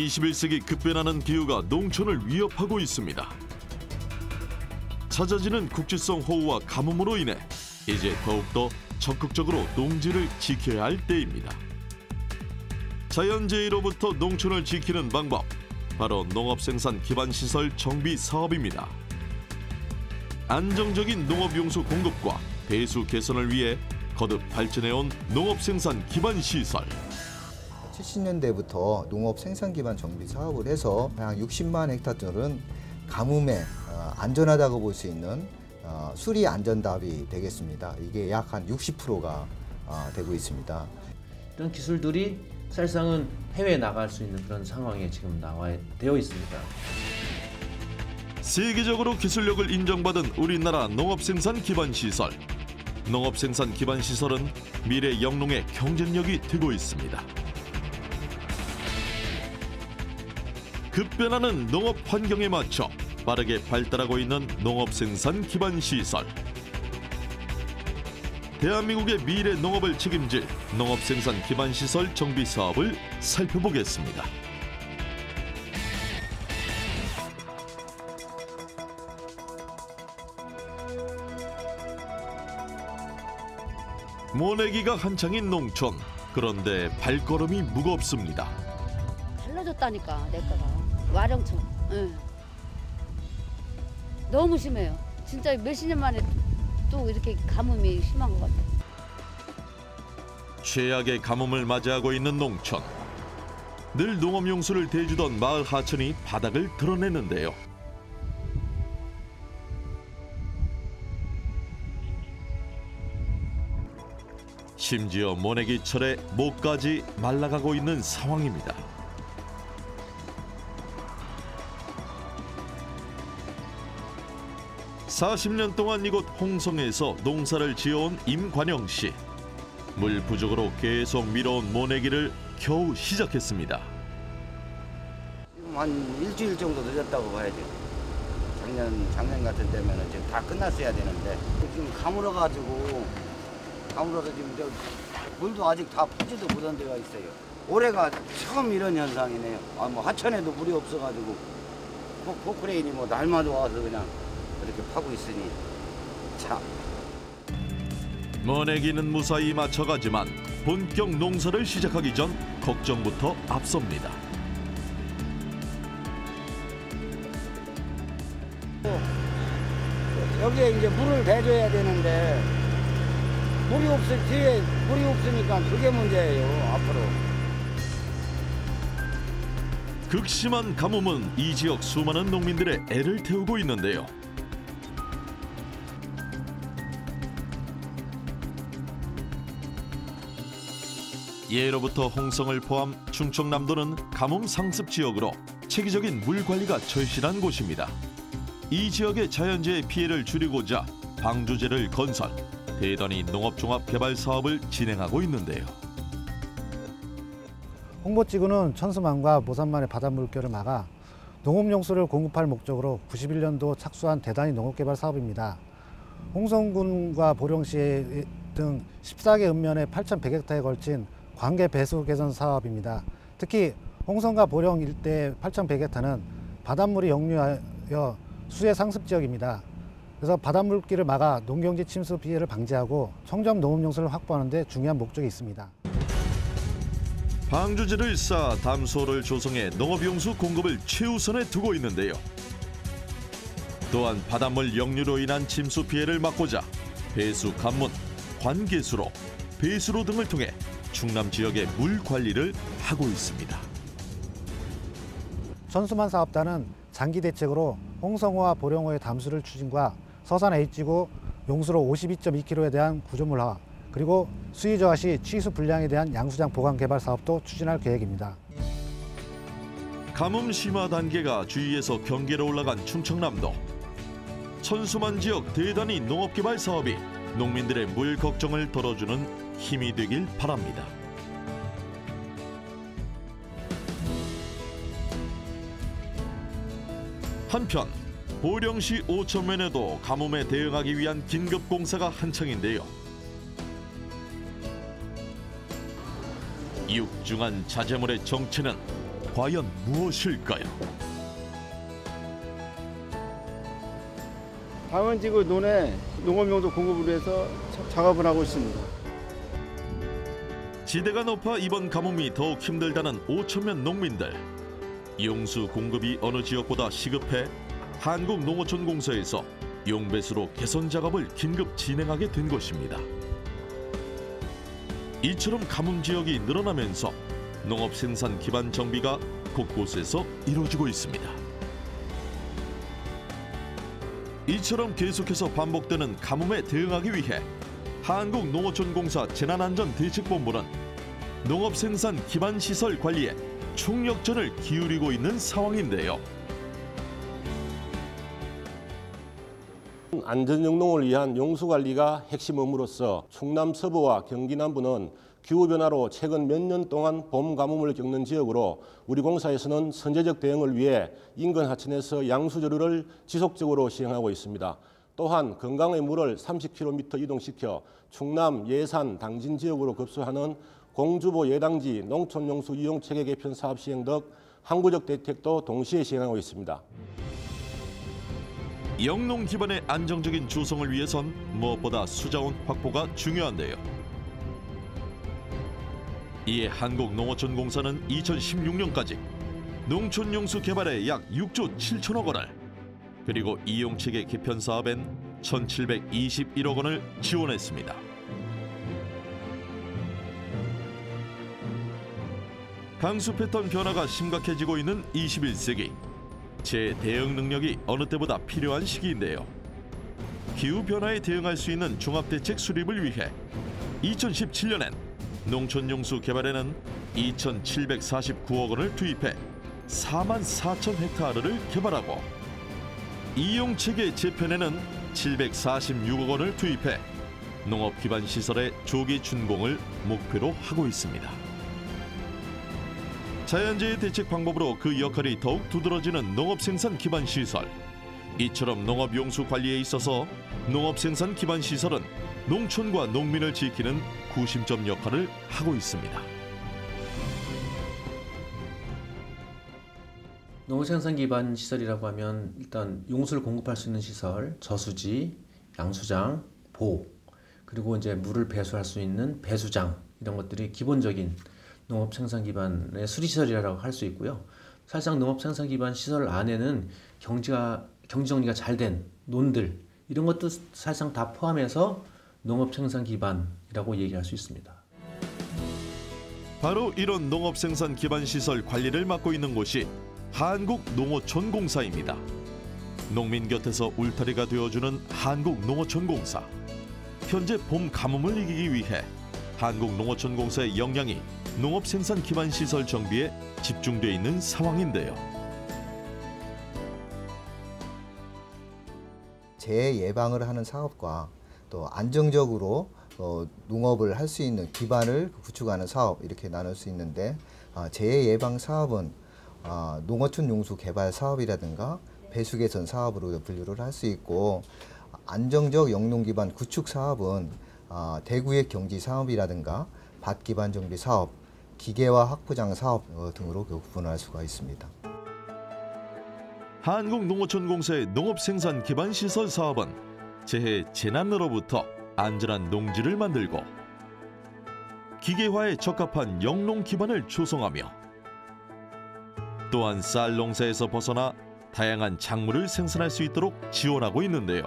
21세기 급변하는 기후가 농촌을 위협하고 있습니다. 잦아지는 국지성 호우와 가뭄으로 인해 이제 더욱더 적극적으로 농지를 지켜야 할 때입니다. 자연재해로부터 농촌을 지키는 방법, 바로 농업생산 기반시설 정비 사업입니다. 안정적인 농업용수 공급과 배수 개선을 위해 거듭 발전해온 농업생산 기반시설. 70년대부터 농업 생산 기반 정비 사업을 해서 약 60만 헥타르는 가뭄에 안전하다고 볼 수 있는 수리 안전답이 되겠습니다. 이게 약 한 60%가 되고 있습니다. 이런 기술들이 사실상은 해외에 나갈 수 있는 그런 상황에 지금 되어 있습니다. 세계적으로 기술력을 인정받은 우리나라 농업생산 기반시설. 농업생산 기반시설은 미래 영농의 경쟁력이 되고 있습니다. 급변하는 농업 환경에 맞춰 빠르게 발달하고 있는 농업생산 기반시설. 대한민국의 미래 농업을 책임질 농업생산 기반시설 정비 사업을 살펴보겠습니다. 모내기가 한창인 농촌. 그런데 발걸음이 무겁습니다. 달라졌다니까 내 거가. 와령청. 응. 너무 심해요. 진짜 몇십 년 만에 또 이렇게 가뭄이 심한 것 같아요. 최악의 가뭄을 맞이하고 있는 농촌. 늘 농업용수를 대주던 마을 하천이 바닥을 드러내는데요. 심지어 모내기철에 목까지 말라가고 있는 상황입니다. 40년 동안 이곳 홍성에서 농사를 지어온 임관영 씨. 물 부족으로 계속 미뤄온 모내기를 겨우 시작했습니다. 한 일주일 정도 늦었다고 봐야죠. 작년 같은 때면은 지금 다 끝났어야 되는데 지금 가물어가지고 지금 물도 아직 다 퍼지도 못한 데가 있어요. 올해가 처음 이런 현상이네요. 뭐 하천에도 물이 없어가지고 포크레인이 뭐 날마다 와서 그냥 이렇게 파고 있으니 참. 모내기는 무사히 마쳐가지만 본격 농사를 시작하기 전 걱정부터 앞섭니다. 여기에 이제 물을 대줘야 되는데 물이 없으니까 그게 문제예요. 앞으로. 극심한 가뭄은 이 지역 수많은 농민들의 애를 태우고 있는데요. 예로부터 홍성을 포함 충청남도는 가뭄 상습 지역으로 체계적인 물 관리가 절실한 곳입니다. 이 지역의 자연재해 피해를 줄이고자 방조제를 건설, 대단히 농업종합개발 사업을 진행하고 있는데요. 홍보지구는 천수만과 모산만의 바닷물결을 막아 농업용수를 공급할 목적으로 91년도 착수한 대단위 농업개발 사업입니다. 홍성군과 보령시 등 14개 읍면에 8,100헥타에 걸친 관계 배수 개선 사업입니다. 특히 홍성과 보령 일대 8,100헥타는 바닷물이 역류하여 수해 상습 지역입니다. 그래서 바닷물길을 막아 농경지 침수 피해를 방지하고 청정 농업용수를 확보하는 데 중요한 목적이 있습니다. 방조제를 쌓아 담소를 조성해 농업용수 공급을 최우선에 두고 있는데요. 또한 바닷물 역류로 인한 침수 피해를 막고자 배수 관문, 관계수로, 배수로 등을 통해 충남 지역의 물 관리를 하고 있습니다. 천수만 사업단은 장기 대책으로 홍성호와 보령호의 담수를 추진과 서산 H지구 용수로 52.2km에 대한 구조물화, 그리고 수위 저하 시 취수 불량에 대한 양수장 보강 개발 사업도 추진할 계획입니다. 가뭄 심화 단계가 주위에서 경계로 올라간 충청남도. 천수만 지역 대단위 농업개발 사업이 농민들의 물 걱정을 덜어주는 힘이 되길 바랍니다. 한편 보령시 오천면에도 가뭄에 대응하기 위한 긴급 공사가 한창인데요. 육중한 자재물의 정체는 과연 무엇일까요? 방은지구 논에 농업용도 공급을 위해서 작업을 하고 있습니다. 지대가 높아 이번 가뭄이 더욱 힘들다는 5천면 농민들. 용수 공급이 어느 지역보다 시급해 한국농어촌공사에서 용배수로 개선 작업을 긴급 진행하게 된 것입니다. 이처럼 가뭄 지역이 늘어나면서 농업 생산 기반 정비가 곳곳에서 이루어지고 있습니다. 이처럼 계속해서 반복되는 가뭄에 대응하기 위해 한국농어촌공사 재난안전대책본부는 농업생산 기반시설 관리에 총력전을 기울이고 있는 상황인데요. 안전영농을 위한 용수관리가 핵심 업무로서 충남 서부와 경기 남부는 기후변화로 최근 몇 년 동안 봄 가뭄을 겪는 지역으로 우리 공사에서는 선제적 대응을 위해 인근 하천에서 양수조류를 지속적으로 시행하고 있습니다. 또한 건강의 물을 30km 이동시켜 충남, 예산, 당진 지역으로 급수하는 공주보 예당지 농촌용수 이용체계 개편 사업 시행 등 항구적 대책도 동시에 시행하고 있습니다. 영농 기반의 안정적인 조성을 위해선 무엇보다 수자원 확보가 중요한데요. 이에 한국농어촌공사는 2016년까지 농촌용수 개발에 약 6조 7천억 원을 그리고 이용체계 개편 사업엔 1,721억 원을 지원했습니다. 강수 패턴 변화가 심각해지고 있는 21세기. 제 대응 능력이 어느 때보다 필요한 시기인데요. 기후변화에 대응할 수 있는 종합대책 수립을 위해 2017년엔 농촌용수 개발에는 2,749억 원을 투입해 4만 4천 헥타르를 개발하고 이용체계 재편에는 746억 원을 투입해 농업 기반 시설의 조기 준공을 목표로 하고 있습니다. 자연재해 대책 방법으로 그 역할이 더욱 두드러지는 농업생산 기반 시설. 이처럼 농업 용수 관리에 있어서 농업생산 기반 시설은 농촌과 농민을 지키는 구심점 역할을 하고 있습니다. 농업생산 기반 시설이라고 하면 일단 용수를 공급할 수 있는 시설, 저수지, 양수장, 보, 그리고 이제 물을 배수할 수 있는 배수장, 이런 것들이 기본적인 농업 생산 기반의 수리시설이라고 할 수 있고요. 사실상 농업 생산 기반 시설 안에는 경지 정리가 잘 된 논들, 이런 것도 사실상 다 포함해서 농업 생산 기반이라고 얘기할 수 있습니다. 바로 이런 농업 생산 기반 시설 관리를 맡고 있는 곳이 한국농어촌공사입니다. 농민 곁에서 울타리가 되어주는 한국농어촌공사. 현재 봄 가뭄을 이기기 위해 한국농어촌공사의 역량이 농업 생산 기반 시설 정비에 집중돼 있는 상황인데요. 재해 예방을 하는 사업과 또 안정적으로 농업을 할 수 있는 기반을 구축하는 사업, 이렇게 나눌 수 있는데, 재해 예방 사업은 농어촌 용수 개발 사업이라든가 배수 개선 사업으로 분류를 할 수 있고, 안정적 영농 기반 구축 사업은 대구역 경지 사업이라든가 밭 기반 정비 사업, 기계화 학포장 사업 등으로 구분할 수가 있습니다. 한국농어촌공사의 농업생산 기반 시설 사업은 재해 재난으로부터 안전한 농지를 만들고 기계화에 적합한 영농 기반을 조성하며 또한 쌀 농사에서 벗어나 다양한 작물을 생산할 수 있도록 지원하고 있는데요.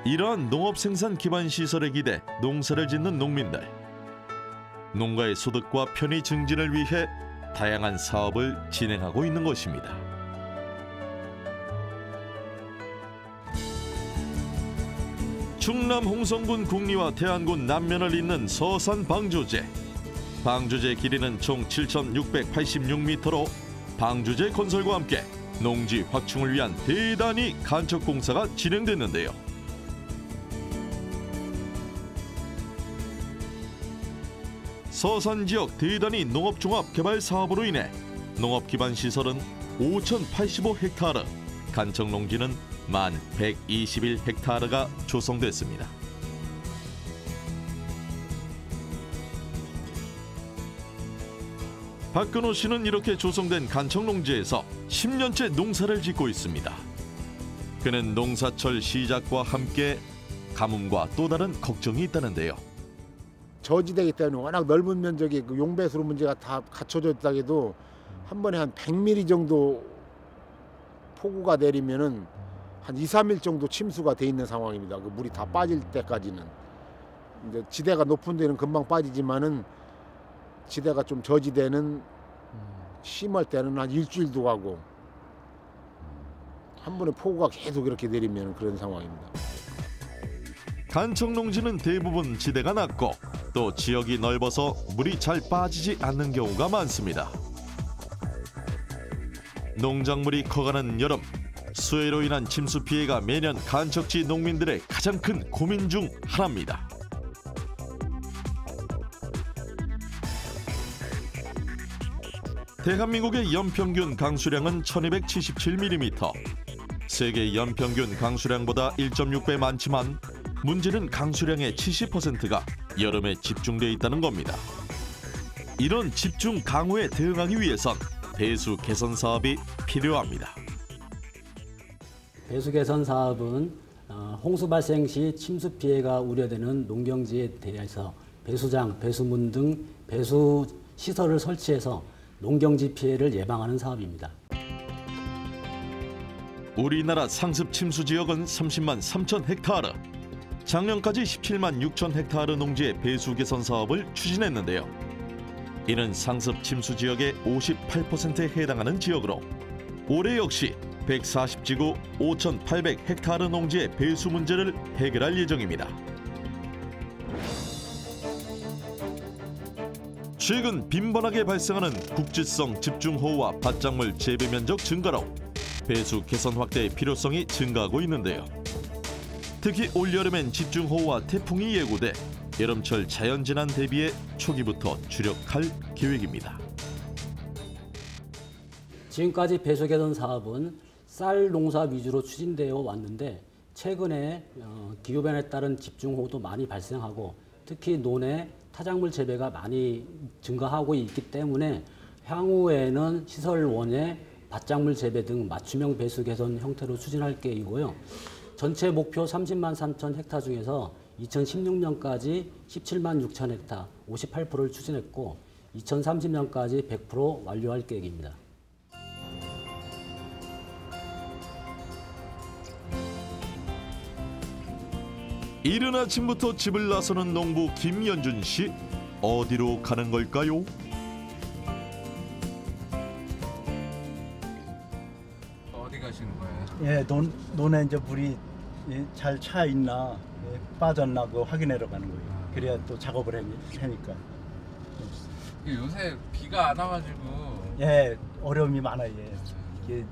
이러한 농업생산 기반 시설에 기대 농사를 짓는 농민들. 농가의 소득과 편의 증진을 위해 다양한 사업을 진행하고 있는 것입니다. 충남 홍성군 국리와 대안군 남면을 잇는 서산 방조제. 방조제 길이는 총 7,686m로 방조제 건설과 함께 농지 확충을 위한 대단히 간척 공사가 진행됐는데요. 서산 지역 대단위 농업종합 개발 사업으로 인해 농업 기반 시설은 5,085헥타르, 간척 농지는 1,121헥타르가 조성됐습니다. 박근호 씨는 이렇게 조성된 간척농지에서 10년째 농사를 짓고 있습니다. 그는 농사철 시작과 함께 가뭄과 또 다른 걱정이 있다는데요. 저지대이기 때문에 워낙 넓은 면적의 그 용배수로 문제가 다 갖춰져 있다 해도 한 번에 한 100mm 정도 폭우가 내리면은 한 2, 3일 정도 침수가 돼 있는 상황입니다. 그 물이 다 빠질 때까지는. 이제 지대가 높은 데는 금방 빠지지만은 지대가 좀 저지대는 심할 때는 한 일주일도 가고 한 번에 폭우가 계속 이렇게 내리면 그런 상황입니다. 간척농지는 대부분 지대가 낮고 또 지역이 넓어서 물이 잘 빠지지 않는 경우가 많습니다. 농작물이 커가는 여름, 수해로 인한 침수 피해가 매년 간척지 농민들의 가장 큰 고민 중 하나입니다. 대한민국의 연평균 강수량은 1277mm. 세계 연평균 강수량보다 1.6배 많지만 문제는 강수량의 70%가 여름에 집중돼 있다는 겁니다. 이런 집중 강우에 대응하기 위해선 배수 개선 사업이 필요합니다. 배수 개선 사업은 홍수 발생 시 침수 피해가 우려되는 농경지에 대해서 배수장, 배수문 등 배수 시설을 설치해서 농경지 피해를 예방하는 사업입니다. 우리나라 상습 침수 지역은 30만 3천 헥타르. 작년까지 17만 6천 헥타르 농지의 배수 개선 사업을 추진했는데요. 이는 상습 침수 지역의 58%에 해당하는 지역으로 올해 역시 140지구 5,800 헥타르 농지의 배수 문제를 해결할 예정입니다. 최근 빈번하게 발생하는 국지성 집중호우와 밭작물 재배 면적 증가로 배수 개선 확대의 필요성이 증가하고 있는데요. 특히 올여름엔 집중호우와 태풍이 예고돼 여름철 자연재난 대비에 초기부터 주력할 계획입니다. 지금까지 배수 개선 사업은 쌀 농사 위주로 추진되어 왔는데 최근에 기후변화에 따른 집중호우도 많이 발생하고 특히 논에 타작물 재배가 많이 증가하고 있기 때문에 향후에는 시설원에 밭작물 재배 등 맞춤형 배수 개선 형태로 추진할 계획이고요. 전체 목표 30만 3천 헥타 중에서 2016년까지 17만 6천 헥타 58%를 추진했고 2030년까지 100% 완료할 계획입니다. 이른 아침부터 집을 나서는 농부 김연준 씨, 어디로 가는 걸까요? 어디 가시는 거예요? 예, 논에 이제 물이 잘 차 있나 빠졌나 그거 확인하러 가는 거예요. 그래야 또 작업을 하니까. 요새 비가 안 와가지고 예, 어려움이 많아요. 예.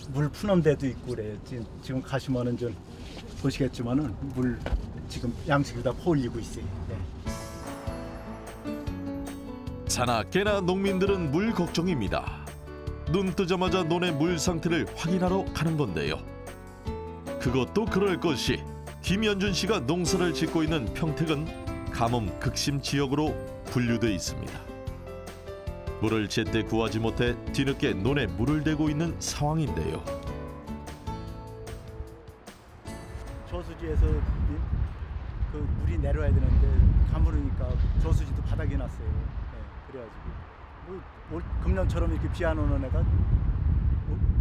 물 푸는 데도 있고 그래요. 지금 가시면은 좀 보시겠지만은 물 지금 양식이 다 퍼올리고 있어요. 예. 자나깨나 농민들은 물 걱정입니다. 눈 뜨자마자 논의 물 상태를 확인하러 가는 건데요. 그것도 그럴 것이 김연준 씨가 농사를 짓고 있는 평택은 가뭄 극심 지역으로 분류돼 있습니다. 물을 제때 구하지 못해 뒤늦게 논에 물을 대고 있는 상황인데요. 저수지에서 그 물이 내려와야 되는데 가물으니까 저수지도 바닥이 났어요. 네, 그래가지고 금년처럼 이렇게 비 안 오는 애가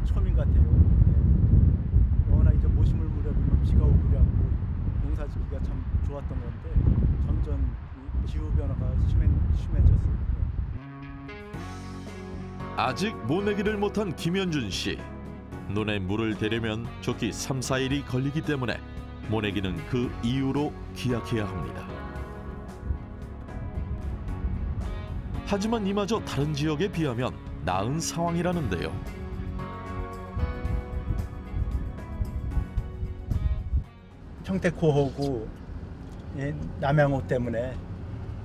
처음인 것 같아요. 네. 워낙 이제 모심을 무렵이면 비가 오고 그래갖고 농사짓기가 참 좋았던 건데 점점 기후 변화가 심해졌어요. 아직 모내기를 못한 김연준 씨. 논에 물을 대려면 좋기 3, 4일이 걸리기 때문에 모내기는 그 이유로 기약해야 합니다. 하지만 이마저 다른 지역에 비하면 나은 상황이라는데요. 평택호호구 남양호 때문에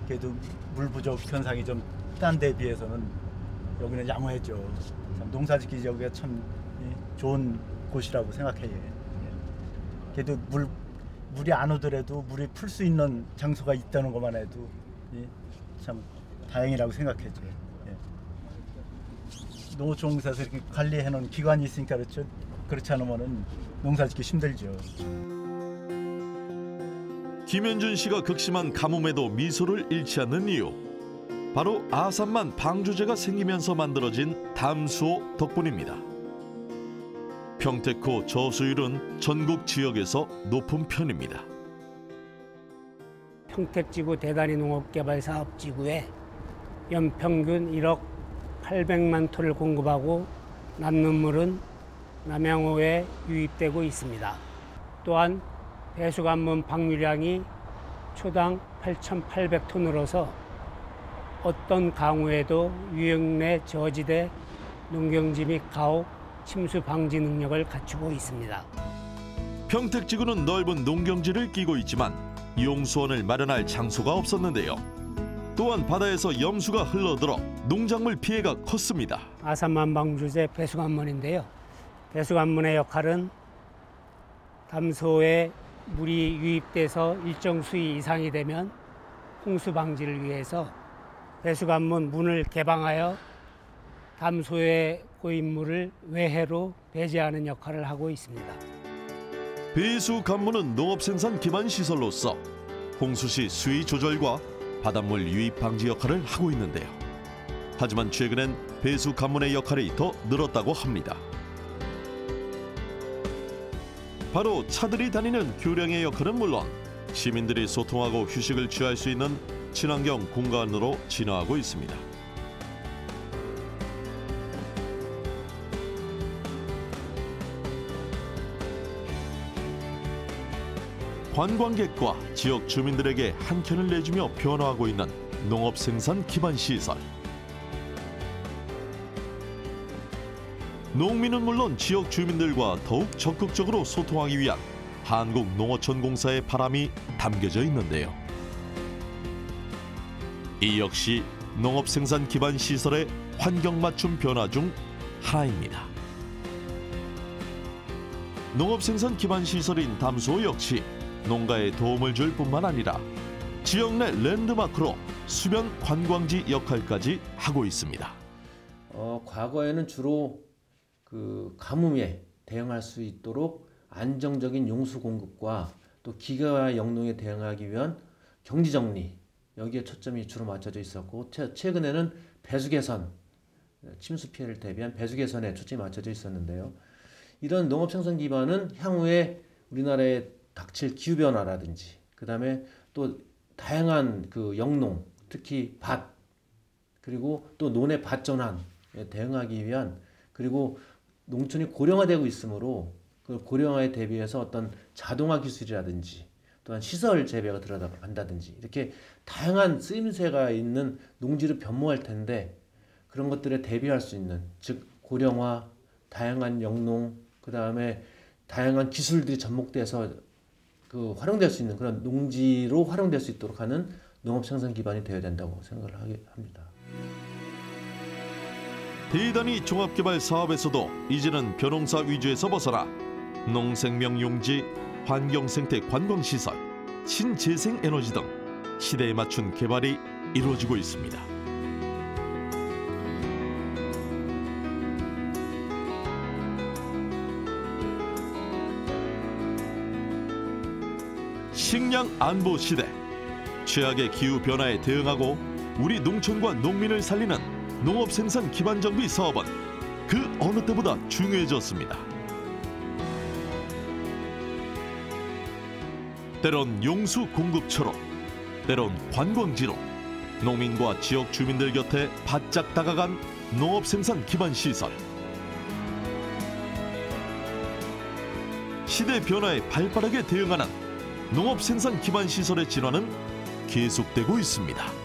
그래도 물 부족 현상이 좀 딴 데에 비해서는 여기는 양호했죠. 참 농사짓기 지역이 참 좋은 곳이라고 생각해요. 그래도 물이 안 오더라도 물이 풀 수 있는 장소가 있다는 것만 해도 참 다행이라고 생각해요. 농어촌공사에서 이렇게 관리해 놓은 기관이 있으니까 그렇죠. 그렇지 않으면은 농사짓기 힘들죠. 김현준 씨가 극심한 가뭄에도 미소를 잃지 않는 이유, 바로 아산만 방조제가 생기면서 만들어진 담수호 덕분입니다. 평택호 저수율은 전국 지역에서 높은 편입니다. 평택지구 대단위 농업개발사업지구에 연평균 1억 800만 톤을 공급하고 남는 물은 남양호에 유입되고 있습니다. 또한 배수관문 방류량이 초당 8,800톤으로서 어떤 강우에도 유역내 저지대 농경지 및 가옥 침수 방지 능력을 갖추고 있습니다. 평택지구는 넓은 농경지를 끼고 있지만 용수원을 마련할 장소가 없었는데요. 또한 바다에서 염수가 흘러들어 농작물 피해가 컸습니다. 아산만 방조제 배수관문인데요. 배수관문의 역할은 담소에 물이 유입돼서 일정 수위 이상이 되면 홍수 방지를 위해서 배수관문 문을 개방하여 담소의 고인물을 외해로 배제하는 역할을 하고 있습니다. 배수관문은 농업생산 기반 시설로서 홍수 시 수위 조절과 바닷물 유입 방지 역할을 하고 있는데요. 하지만 최근엔 배수관문의 역할이 더 늘었다고 합니다. 바로 차들이 다니는 교량의 역할은 물론 시민들이 소통하고 휴식을 취할 수 있는 친환경 공간으로 진화하고 있습니다. 관광객과 지역 주민들에게 한켠을 내주며 변화하고 있는 농업생산 기반 시설. 농민은 물론 지역 주민들과 더욱 적극적으로 소통하기 위한 한국농어촌공사의 바람이 담겨져 있는데요. 이 역시 농업생산 기반 시설의 환경 맞춤 변화 중 하나입니다. 농업생산 기반 시설인 담수호 역시 농가에 도움을 줄 뿐만 아니라 지역 내 랜드마크로 수변 관광지 역할까지 하고 있습니다. 과거에는 주로 그 가뭄에 대응할 수 있도록 안정적인 용수 공급과 또 기가 영농에 대응하기 위한 경지 정리, 여기에 초점이 주로 맞춰져 있었고, 최근에는 배수 개선, 침수 피해를 대비한 배수 개선에 초점이 맞춰져 있었는데요. 이런 농업 생산 기반은 향후에 우리나라에 닥칠 기후 변화라든지, 그다음에 또 다양한 그 영농, 특히 밭, 그리고 또 논의 밭 전환에 대응하기 위한, 그리고 농촌이 고령화되고 있으므로 그 고령화에 대비해서 어떤 자동화 기술이라든지 또한 시설 재배가 들어간다든지 이렇게 다양한 쓰임새가 있는 농지로 변모할 텐데, 그런 것들에 대비할 수 있는, 즉 고령화, 다양한 영농, 그다음에 다양한 기술들이 접목돼서 그 활용될 수 있는 그런 농지로 활용될 수 있도록 하는 농업 생산 기반이 되어야 된다고 생각을 합니다. 대단위 종합개발 사업에서도 이제는 벼농사 위주에서 벗어나 농생명 용지, 환경생태 관광시설, 신재생에너지 등 시대에 맞춘 개발이 이루어지고 있습니다. 식량 안보 시대, 최악의 기후 변화에 대응하고 우리 농촌과 농민을 살리는 농업 생산 기반 정비 사업은 그 어느 때보다 중요해졌습니다. 때론 용수 공급처로, 때론 관광지로 농민과 지역 주민들 곁에 바짝 다가간 농업 생산 기반 시설. 시대 변화에 발빠르게 대응하는 농업 생산 기반 시설의 진화는 계속되고 있습니다.